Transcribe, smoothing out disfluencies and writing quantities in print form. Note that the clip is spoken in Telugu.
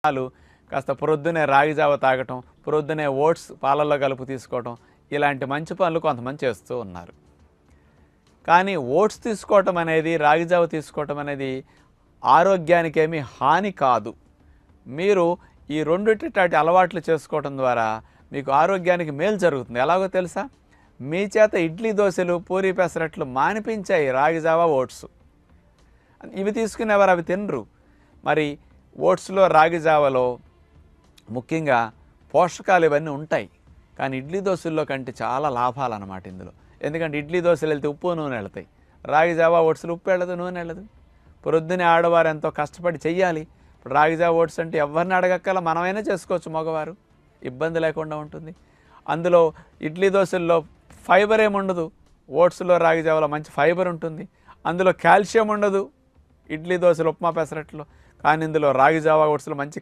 వాళ్ళు కాస్త ప్రొద్దునే రాగి జావ తాగటం, ప్రొద్దునే ఓట్స్ పాలల్లో కలుపు తీసుకోవటం, ఇలాంటి మంచి పనులు కొంతమంది చేస్తూ ఉన్నారు. కానీ ఓట్స్ తీసుకోవటం అనేది, రాగి జావ తీసుకోవటం అనేది ఆరోగ్యానికి ఏమీ హాని కాదు. మీరు ఈ రెండిటి అలవాట్లు చేసుకోవటం ద్వారా మీకు ఆరోగ్యానికి మేలు జరుగుతుంది. ఎలాగో తెలుసా? మీ చేత ఇడ్లీ దోశలు, పూరీ పెసరట్లు మానిపించాయి రాగి జావ, ఓట్స్. ఇవి తీసుకునేవారు, అవి తినరు. మరి ఓట్స్లో, రాగి జావలో ముఖ్యంగా పోషకాలు ఇవన్నీ ఉంటాయి. కానీ ఇడ్లీ దోశల్లో కంటే చాలా లాభాలు అన్నమాట ఇందులో. ఎందుకంటే ఇడ్లీ దోశలు వెళ్తే ఉప్పు నూనె వెళ్తాయి, రాగి జావ ఓట్స్లో ఉప్పు వెళ్ళదు, నూనె వెళ్ళదు. ప్రొద్దునే ఆడవారు ఎంతో కష్టపడి చెయ్యాలి. ఇప్పుడు రాగి జావ, ఓట్స్ అంటే ఎవరిని అడగక్కల మనమైనా చేసుకోవచ్చు, మగవారు, ఇబ్బంది లేకుండా ఉంటుంది. అందులో ఇడ్లీ దోశల్లో ఫైబర్ ఏముండదు, ఓట్స్లో, రాగి జావలో మంచి ఫైబర్ ఉంటుంది. అందులో కాల్షియం ఉండదు ఇడ్లీ దోశలు, ఉప్మా పెసరట్లో. కానీ ఇందులో రాగి జావ, ఓట్స్లో మంచి